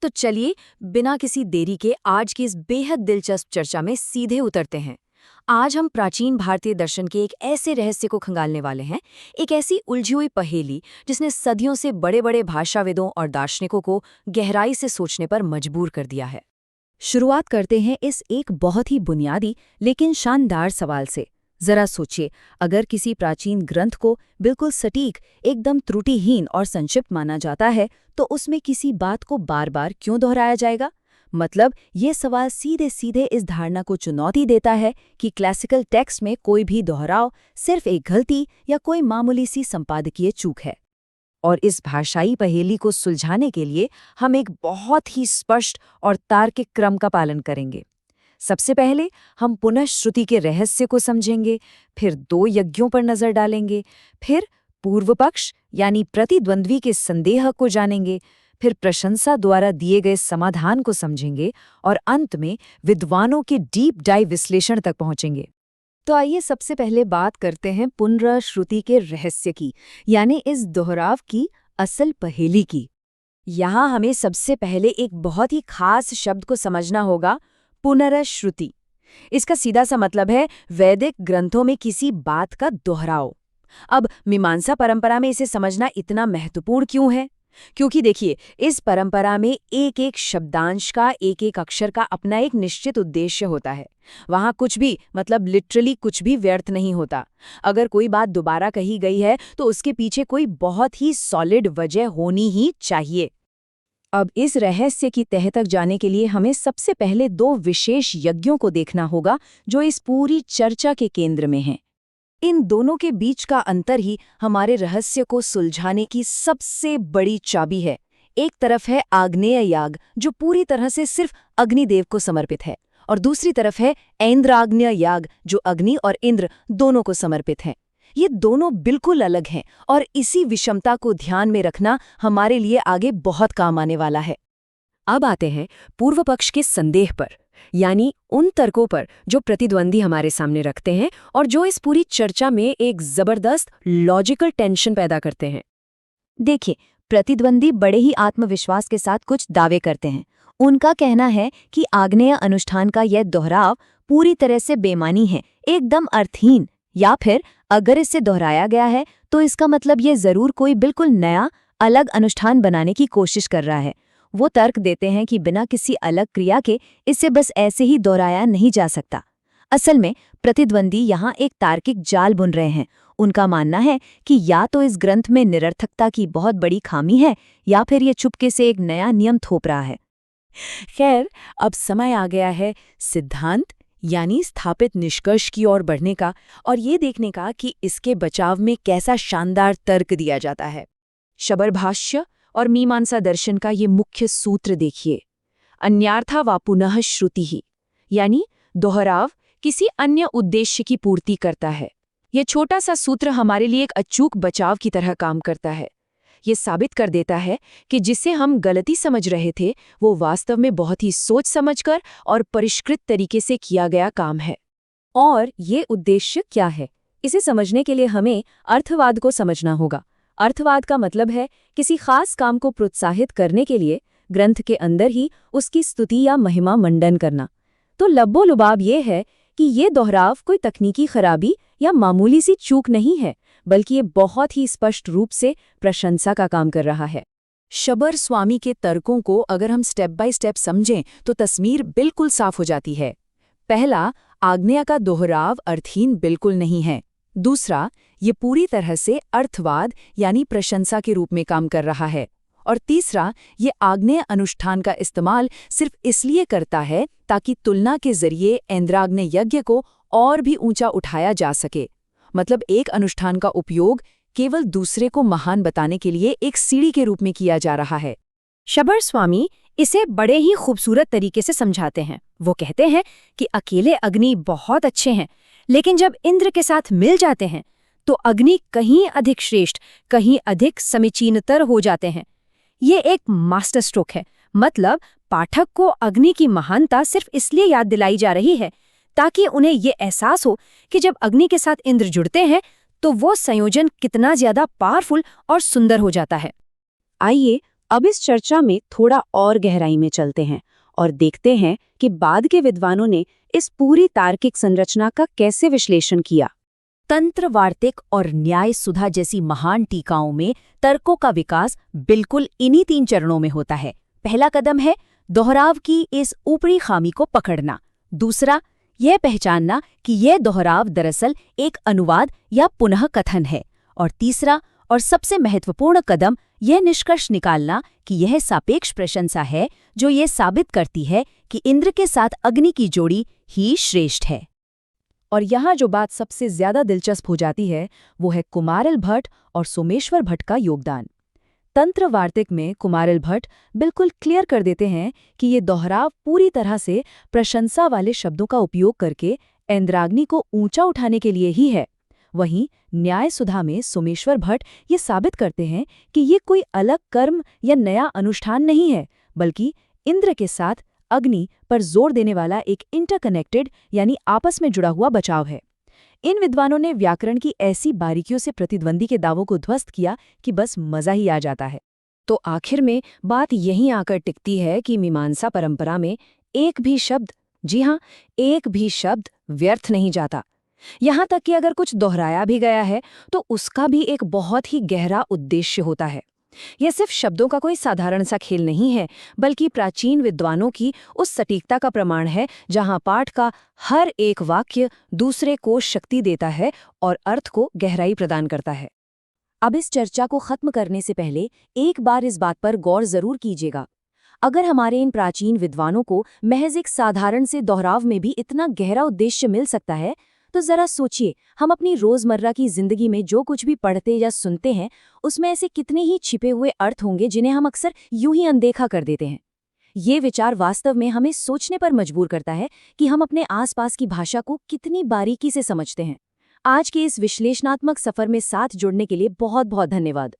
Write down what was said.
तो चलिए बिना किसी देरी के आज की इस बेहद दिलचस्प चर्चा में सीधे उतरते हैं। आज हम प्राचीन भारतीय दर्शन के एक ऐसे रहस्य को खंगालने वाले हैं, एक ऐसी उलझी हुई पहेली जिसने सदियों से बड़े बड़े भाषाविदों और दार्शनिकों को गहराई से सोचने पर मजबूर कर दिया है। शुरुआत करते हैं इस एक बहुत ही बुनियादी लेकिन शानदार सवाल से। जरा सोचिए, अगर किसी प्राचीन ग्रंथ को बिल्कुल सटीक, एकदम त्रुटिहीन और संक्षिप्त माना जाता है, तो उसमें किसी बात को बार बार क्यों दोहराया जाएगा? मतलब ये सवाल सीधे सीधे इस धारणा को चुनौती देता है कि क्लासिकल टेक्स्ट में कोई भी दोहराव सिर्फ एक गलती या कोई मामूली सी संपादकीय चूक है। और इस भाषाई पहेली को सुलझाने के लिए हम एक बहुत ही स्पष्ट और तार्किक क्रम का पालन करेंगे। सबसे पहले हम पुनः श्रुति के रहस्य को समझेंगे, फिर दो यज्ञों पर नजर डालेंगे, फिर पूर्व पक्ष यानी प्रतिद्वंद्वी के संदेह को जानेंगे, फिर प्रशंसा द्वारा दिए गए समाधान को समझेंगे और अंत में विद्वानों के डीप डाइव विश्लेषण तक पहुंचेंगे। तो आइए सबसे पहले बात करते हैं पुनर्श्रुति के रहस्य की, यानी इस दोहराव की असल पहेली की। यहाँ हमें सबसे पहले एक बहुत ही खास शब्द को समझना होगा, पुनर्श्रुति। इसका सीधा सा मतलब है वैदिक ग्रंथों में किसी बात का दोहराव। अब मीमांसा परंपरा में इसे समझना इतना महत्वपूर्ण क्यों है? क्योंकि देखिए, इस परंपरा में एक एक शब्दांश का, एक एक अक्षर का अपना एक निश्चित उद्देश्य होता है। वहां कुछ भी, मतलब लिटरली कुछ भी व्यर्थ नहीं होता। अगर कोई बात दोबारा कही गई है तो उसके पीछे कोई बहुत ही सॉलिड वजह होनी ही चाहिए। अब इस रहस्य की तह तक जाने के लिए हमें सबसे पहले दो विशेष यज्ञों को देखना होगा जो इस पूरी चर्चा के केंद्र में हैं। इन दोनों के बीच का अंतर ही हमारे रहस्य को सुलझाने की सबसे बड़ी चाबी है। एक तरफ है आग्नेय याग, जो पूरी तरह से सिर्फ अग्निदेव को समर्पित है, और दूसरी तरफ है ऐन्द्राग्नेय याग, जो अग्नि और इंद्र दोनों को समर्पित है। ये दोनों बिल्कुल अलग हैं, और इसी विषमता को ध्यान में रखना हमारे लिए आगे बहुत काम आने वाला है। अब आते हैं पूर्व पक्ष के संदेह पर, यानी उन तर्कों पर जो प्रतिद्वंदी हमारे सामने रखते हैं और जो इस पूरी चर्चा में एक जबरदस्त लॉजिकल टेंशन पैदा करते हैं। देखिए, प्रतिद्वंदी बड़े ही आत्मविश्वास के साथ कुछ दावे करते हैं। उनका कहना है कि आग्नेय अनुष्ठान का यह दोहराव पूरी तरह से बेमानी है, एकदम अर्थहीन, या फिर अगर इसे दोहराया गया है तो इसका मतलब ये जरूर कोई बिल्कुल नया, अलग अनुष्ठान बनाने की कोशिश कर रहा है। वो तर्क देते हैं कि बिना किसी अलग क्रिया के इसे बस ऐसे ही दोहराया नहीं जा सकता। असल में प्रतिद्वंदी यहाँ एक तार्किक जाल बुन रहे हैं। उनका मानना है कि या तो इस ग्रंथ में निरर्थकता की बहुत बड़ी खामी है, या फिर ये चुपके से एक नया नियम थोप रहा है। खैर, अब समय आ गया है सिद्धांत यानी स्थापित निष्कर्ष की ओर बढ़ने का, और ये देखने का कि इसके बचाव में कैसा शानदार तर्क दिया जाता है। शबरभाष्य और मीमांसा दर्शन का ये मुख्य सूत्र देखिए, अन्यार्था वा पुनः श्रुति ही, यानी दोहराव किसी अन्य उद्देश्य की पूर्ति करता है। ये छोटा सा सूत्र हमारे लिए एक अचूक बचाव की तरह काम करता है। ये साबित कर देता है कि जिसे हम गलती समझ रहे थे वो वास्तव में बहुत ही सोच समझकर और परिष्कृत तरीके से किया गया काम है। और ये उद्देश्य क्या है? इसे समझने के लिए हमें अर्थवाद को समझना होगा। अर्थवाद का मतलब है किसी खास काम को प्रोत्साहित करने के लिए ग्रंथ के अंदर ही उसकी स्तुति या महिमा मंडन करना। तो लब्बो-लुबाब ये है कि ये दोहराव कोई तकनीकी खराबी या मामूली सी चूक नहीं है, बल्कि ये बहुत ही स्पष्ट रूप से प्रशंसा का काम कर रहा है। शबर स्वामी के तर्कों को अगर हम स्टेप बाय स्टेप समझें तो तस्वीर बिल्कुल साफ हो जाती है। पहला, आज्ञा का दोहराव अर्थहीन बिल्कुल नहीं है। दूसरा, ये पूरी तरह से अर्थवाद यानी प्रशंसा के रूप में काम कर रहा है। और तीसरा, ये आग्नेय अनुष्ठान का इस्तेमाल सिर्फ इसलिए करता है ताकि तुलना के जरिए ऐन्द्राग्नेय यज्ञ को और भी ऊंचा उठाया जा सके। मतलब एक अनुष्ठान का उपयोग केवल दूसरे को महान बताने के लिए एक सीढ़ी के रूप में किया जा रहा है। शबर स्वामी इसे बड़े ही खूबसूरत तरीके से समझाते हैं। वो कहते हैं कि अकेले अग्नि बहुत अच्छे हैं, लेकिन जब इंद्र के साथ मिल जाते हैं तो अग्नि कहीं अधिक श्रेष्ठ, कहीं अधिक समीचीनतर हो जाते हैं। ये एक मास्टर स्ट्रोक है। मतलब पाठक को अग्नि की महानता सिर्फ इसलिए याद दिलाई जा रही है ताकि उन्हें ये एहसास हो कि जब अग्नि के साथ इंद्र जुड़ते हैं तो वो संयोजन कितना ज्यादा पावरफुल और सुंदर हो जाता है। आइए अब इस चर्चा में थोड़ा और गहराई में चलते हैं और देखते हैं कि बाद के विद्वानों ने इस पूरी तार्किक संरचना का कैसे विश्लेषण किया। तंत्र वार्तिक और न्याय सुधा जैसी महान टीकाओं में तर्कों का विकास बिल्कुल इन्हीं 3 चरणों में होता है। पहला कदम है दोहराव की इस ऊपरी खामी को पकड़ना। दूसरा, यह पहचानना कि यह दोहराव दरअसल एक अनुवाद या पुनः कथन है। और तीसरा और सबसे महत्वपूर्ण कदम यह निष्कर्ष निकालना कि यह सापेक्ष प्रशंसा है जो ये साबित करती है कि इंद्र के साथ अग्नि की जोड़ी ही श्रेष्ठ है। और यहाँ जो बात सबसे ज्यादा दिलचस्प हो जाती है वो है कुमारिल भट्ट और सोमेश्वर भट्ट का योगदान। तंत्र वार्तिक में कुमारिल भट्ट बिल्कुल क्लियर कर देते हैं कि ये दोहराव पूरी तरह से प्रशंसा वाले शब्दों का उपयोग करके इंद्राग्नि को ऊंचा उठाने के लिए ही है। वहीं न्याय सुधा में सोमेश्वर भट्ट ये साबित करते हैं कि ये कोई अलग कर्म या नया अनुष्ठान नहीं है, बल्कि इंद्र के साथ अग्नि पर जोर देने वाला एक इंटरकनेक्टेड यानी आपस में जुड़ा हुआ बचाव है। इन विद्वानों ने व्याकरण की ऐसी बारीकियों से प्रतिद्वंदी के दावों को ध्वस्त किया कि बस मजा ही आ जाता है। तो आखिर में बात यहीं आकर टिकती है कि मीमांसा परंपरा में एक भी शब्द, जी हाँ, एक भी शब्द व्यर्थ नहीं जाता। यहाँ तक कि अगर कुछ दोहराया भी गया है तो उसका भी एक बहुत ही गहरा उद्देश्य होता है। यह सिर्फ शब्दों का कोई साधारण सा खेल नहीं है, बल्कि प्राचीन विद्वानों की उस सटीकता का प्रमाण है जहाँ पाठ का हर एक वाक्य दूसरे को शक्ति देता है और अर्थ को गहराई प्रदान करता है। अब इस चर्चा को खत्म करने से पहले एक बार इस बात पर गौर जरूर कीजिएगा। अगर हमारे इन प्राचीन विद्वानों को महज एक साधारण से दोहराव में भी इतना गहरा उद्देश्य मिल सकता है, तो जरा सोचिए हम अपनी रोजमर्रा की जिंदगी में जो कुछ भी पढ़ते या सुनते हैं उसमें ऐसे कितने ही छिपे हुए अर्थ होंगे जिन्हें हम अक्सर यूं ही अनदेखा कर देते हैं। ये विचार वास्तव में हमें सोचने पर मजबूर करता है कि हम अपने आसपास की भाषा को कितनी बारीकी से समझते हैं। आज के इस विश्लेषणात्मक सफर में साथ जुड़ने के लिए बहुत बहुत धन्यवाद।